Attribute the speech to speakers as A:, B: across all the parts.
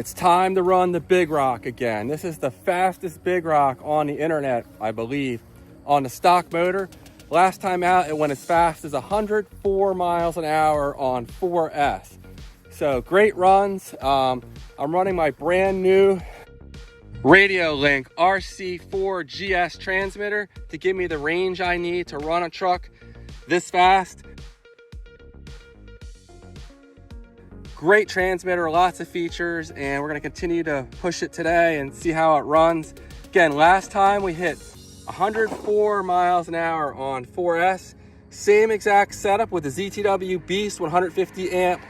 A: It's time to run the big rock again. This is the fastest big rock on the internet, I believe, on the stock motor. Last time out, it went as fast as 104 miles an hour on 4S. So great runs. I'm running my brand new RadioLink RC4 GS transmitter to give me the range I need to run a truck this fast. Great transmitter, lots of features, and we're going to continue to push it today and see how it runs. Again, last time we hit 104 miles an hour on 4S. Same exact setup with the ZTW Beast 150 amp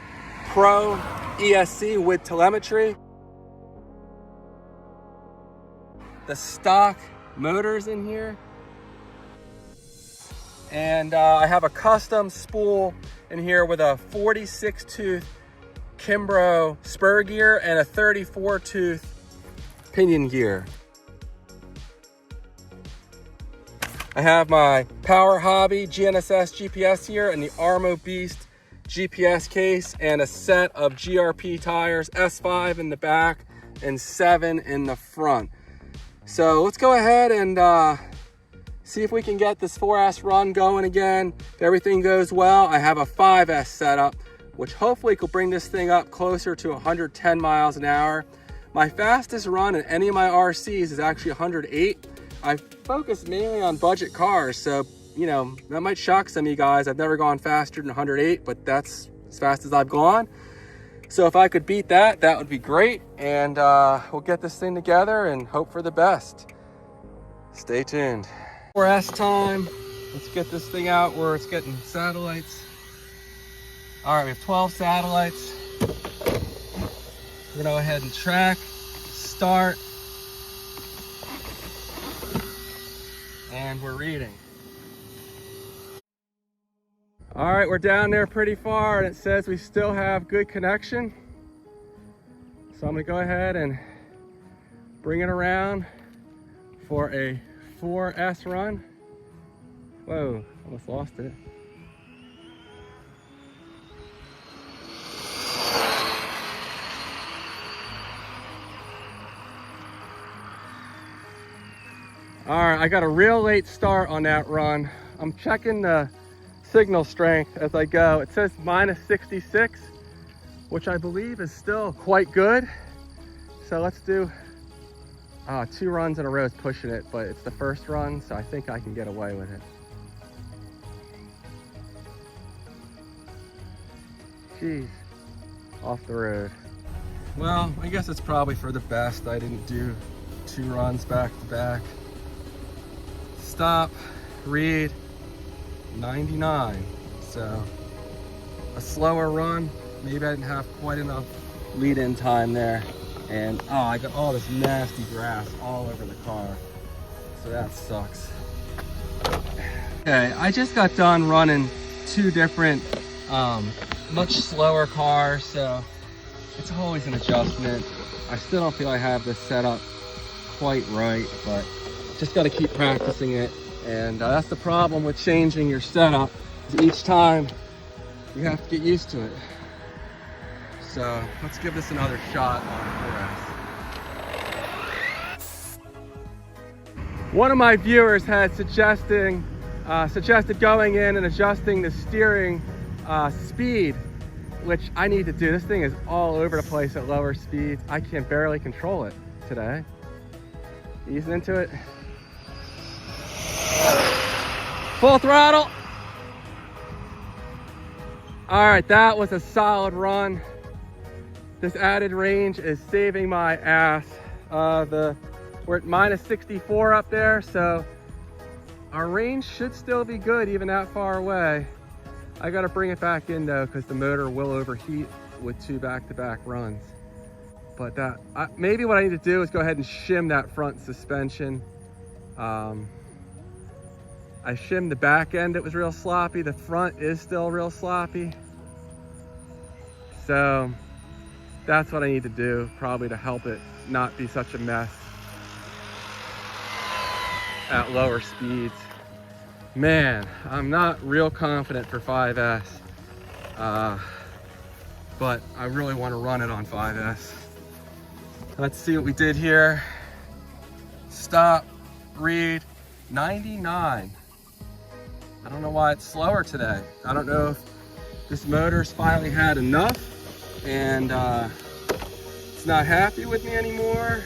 A: Pro ESC with telemetry. The stock motors in here. And I have a custom spool in here with a 46 tooth Kimbrough spur gear and a 34 tooth pinion gear. I have my Power Hobby GNSS GPS here and the Arrma Beast GPS case and a set of GRP tires, S5 in the back and 7 in the front. So let's go ahead and see if we can get this 4S run going again. If everything goes well, I have a 5S setup, which hopefully could bring this thing up closer to 110 miles an hour. My fastest run in any of my RCs is actually 108. I focus mainly on budget cars, so you know, that might shock some of you guys. I've never gone faster than 108, but that's as fast as I've gone. So if I could beat that, that would be great. And we'll get this thing together and hope for the best. Stay tuned. 4S time. Let's get this thing out where it's getting satellites. All right, we have 12 satellites. We're gonna go ahead and track, start, and we're reading. All right, we're down there pretty far and it says we still have good connection. So I'm gonna go ahead and bring it around for a 4S run. Whoa, almost lost it. All right, I got a real late start on that run. I'm checking the signal strength as I go. It says -66, which I believe is still quite good. So let's do 2 runs in a row is pushing it, but it's the first run, so I think I can get away with it. Jeez, off the road. Well, I guess it's probably for the best I didn't do 2 runs back to back. Stop, read, 99. So a slower run. Maybe I didn't have quite enough lead-in time there. And I got all this nasty grass all over the car. So that sucks. Okay, I just got done running 2 different much slower cars, so it's always an adjustment. I still don't feel I have this set up quite right, but just got to keep practicing it. And that's the problem with changing your setup, is each time you have to get used to it. So let's give this another shot on 4S. One of my viewers had suggested going in and adjusting the steering speed, which I need to do. This thing is all over the place at lower speeds. I can barely control it today. Easing into it. Full throttle. All right, that was a solid run. This added range is saving my ass. We're at -64 up there, so our range should still be good even that far away. I gotta bring it back in though, because the motor will overheat with 2 back-to-back runs. But maybe what I need to do is go ahead and shim that front suspension. I shimmed the back end, it was real sloppy. The front is still real sloppy. So that's what I need to do, probably to help it not be such a mess at lower speeds. Man, I'm not real confident for 5S, but I really want to run it on 5S. Let's see what we did here. Stop, read, 99. I don't know why it's slower today. I don't know if this motor's finally had enough and it's not happy with me anymore,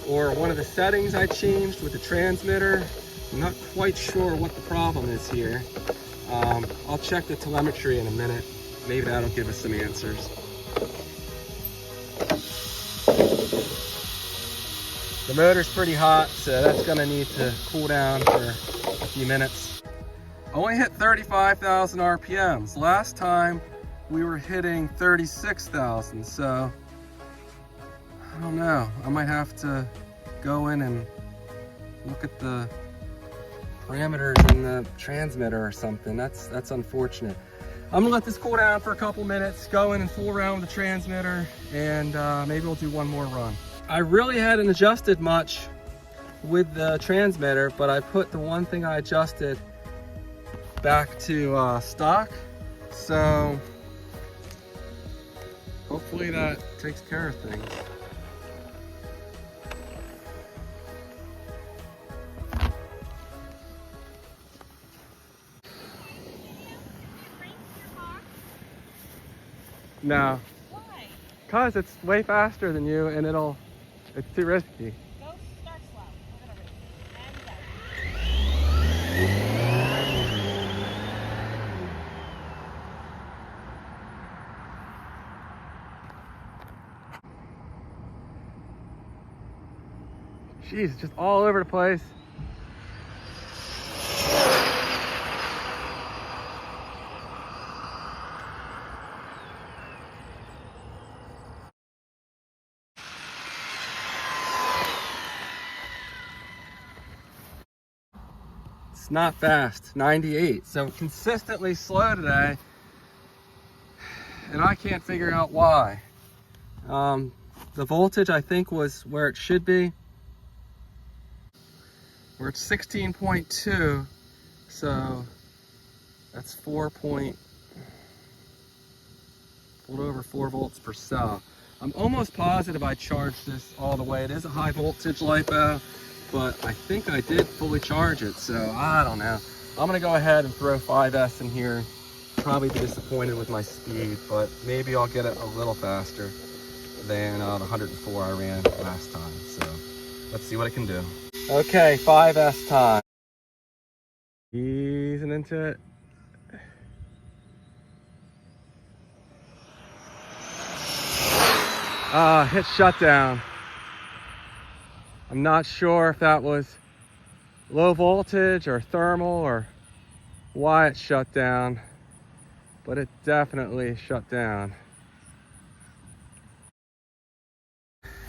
A: or one of the settings I changed with the transmitter. I'm not quite sure what the problem is here. I'll check the telemetry in a minute. Maybe that'll give us some answers. The motor's pretty hot, so that's gonna need to cool down for a few minutes. I only hit 35,000 RPMs. Last time we were hitting 36,000, so I don't know. I might have to go in and look at the parameters in the transmitter or something. That's unfortunate. I'm gonna let this cool down for a couple minutes, go in and fool around with the transmitter, and maybe we'll do one more run. I really hadn't adjusted much with the transmitter, but I put the one thing I adjusted back to stock. So hopefully that takes care of things. No.
B: Why?
A: Because it's way faster than you and it's too risky.
B: Go start slow. We're gonna race. And go.
A: Jeez, just all over the place. It's not fast, 98. So consistently slow today, and I can't figure out why. The voltage I think was where it should be. We're at 16.2, so that's a little over 4 volts per cell. I'm almost positive I charged this all the way. It is a high voltage LiPo, but I think I did fully charge it, so I don't know. I'm gonna go ahead and throw 5S in here. Probably be disappointed with my speed, but maybe I'll get it a little faster than the 104 I ran last time. So let's see what it can do. Okay, 5S time. Easing into it. Hit shutdown. I'm not sure if that was low voltage or thermal or why it shut down, but it definitely shut down.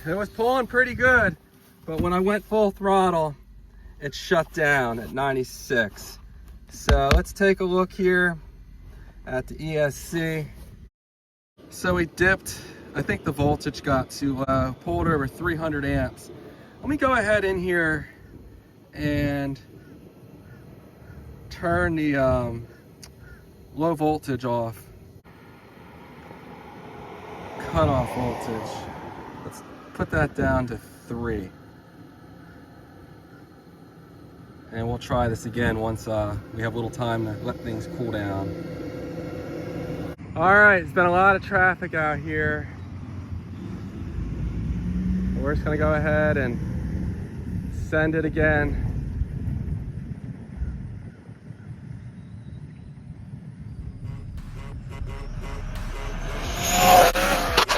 A: It was pulling pretty good, but when I went full throttle, it shut down at 96. So let's take a look here at the ESC. So we dipped, I think the voltage got too low, pulled over 300 amps. Let me go ahead in here and turn the low voltage off. Cutoff voltage. Let's put that down to 3. And we'll try this again once we have a little time to let things cool down. All right, it's been a lot of traffic out here. We're just gonna go ahead and send it again.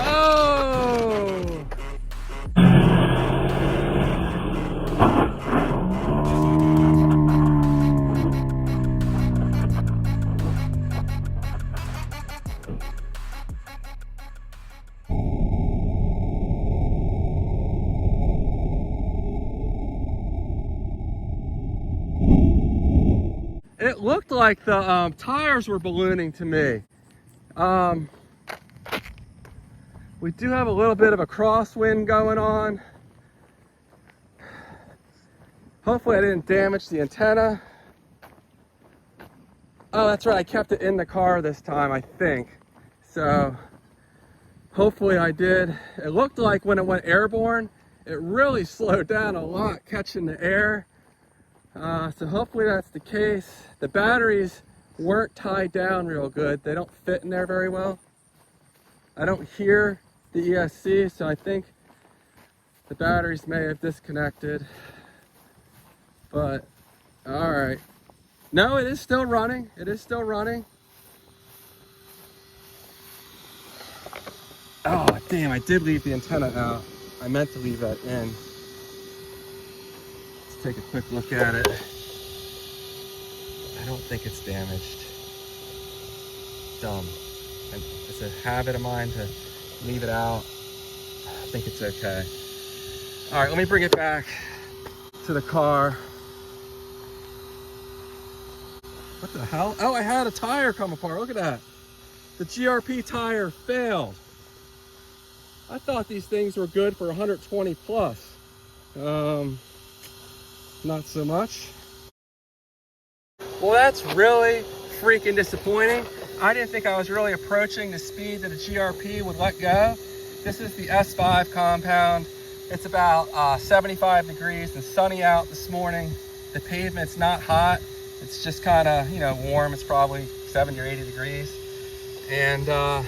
A: Oh! It looked like the tires were ballooning to me. We do have a little bit of a crosswind going on. Hopefully I didn't damage the antenna. Oh, that's right, I kept it in the car this time, I think. So Hopefully I did. It looked like when it went airborne, it really slowed down a lot catching the air. So hopefully that's the case. The batteries weren't tied down real good. They don't fit in there very well. I don't hear the ESC, so I think the batteries may have disconnected. But, all right. No, it is still running. It is still running. Oh, damn, I did leave the antenna out. I meant to leave that in. Let's take a quick look at it. I don't think it's damaged. Dumb. It's a habit of mine to leave it out. I think it's okay. All right, let me bring it back to the car. What the hell? Oh, I had a tire come apart. Look at that. The GRP tire failed. I thought these things were good for 120 plus. Not so much. Well, that's really freaking disappointing. I didn't think I was really approaching the speed that a GRP would let go. This is the S5 compound. It's about 75 degrees and sunny out this morning. The pavement's not hot. It's just kind of, you know, warm. It's probably 70 or 80 degrees. And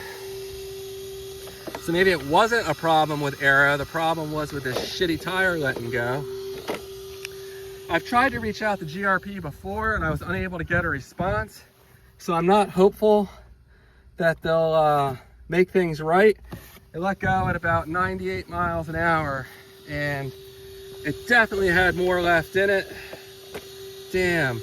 A: so maybe it wasn't a problem with Arrma. The problem was with this shitty tire letting go. I've tried to reach out to GRP before and I was unable to get a response. So I'm not hopeful that they'll make things right. It let go at about 98 miles an hour and it definitely had more left in it. Damn.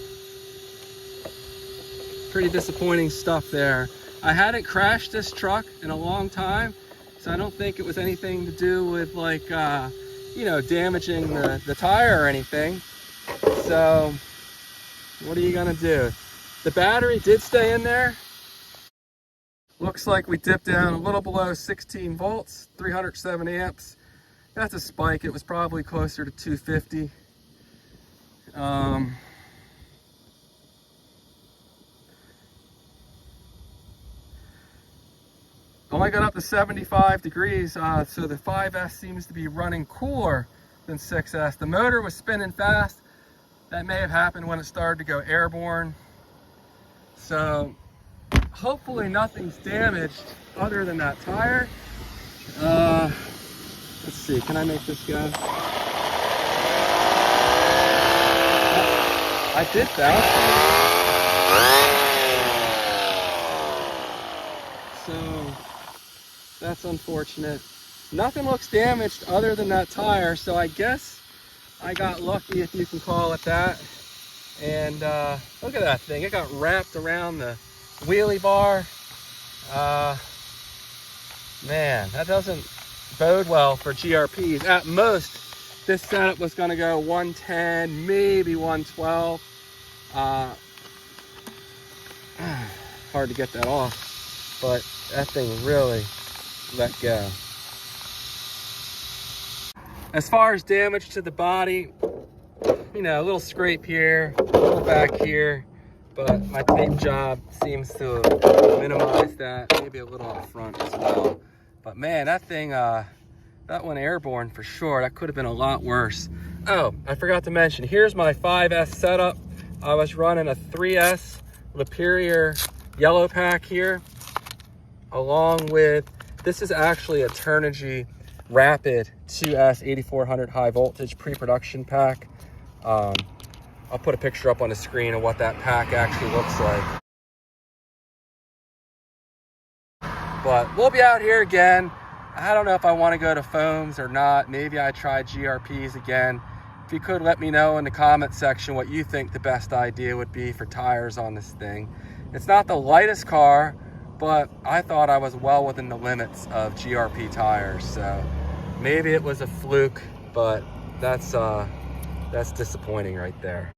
A: Pretty disappointing stuff there. I hadn't crashed this truck in a long time, so I don't think it was anything to do with like, you know, damaging the tire or anything. So what are you gonna do? The battery did stay in there. Looks like we dipped down a little below 16 volts, 307 amps. That's a spike. It was probably closer to 250. Only got up to 75 degrees, so the 5S seems to be running cooler than 6S. The motor was spinning fast. That may have happened when it started to go airborne. So hopefully nothing's damaged other than that tire. Let's see, can I make this go? I did that. So that's unfortunate. Nothing looks damaged other than that tire, so I guess I got lucky, if you can call it that. And look at that thing. It got wrapped around the wheelie bar. Man, that doesn't bode well for GRPs. At most, this setup was going to go 110, maybe 112. Hard to get that off, but that thing really let go. As far as damage to the body, you know, a little scrape here, a little back here, but my tape job seems to minimize that. Maybe a little up front as well. But man, that thing, that went airborne for sure. That could have been a lot worse. Oh, I forgot to mention, here's my 5S setup. I was running a 3S Superior yellow pack here, along with, this is actually a Turnigy Rapid 2S 8400 high voltage pre-production pack. I'll put a picture up on the screen of what that pack actually looks like. But we'll be out here again. I don't know if I want to go to foams or not. Maybe I try GRPs again. If you could let me know in the comment section what you think the best idea would be for tires on this thing. It's not the lightest car, but I thought I was well within the limits of GRP tires. So maybe it was a fluke, but that's disappointing right there.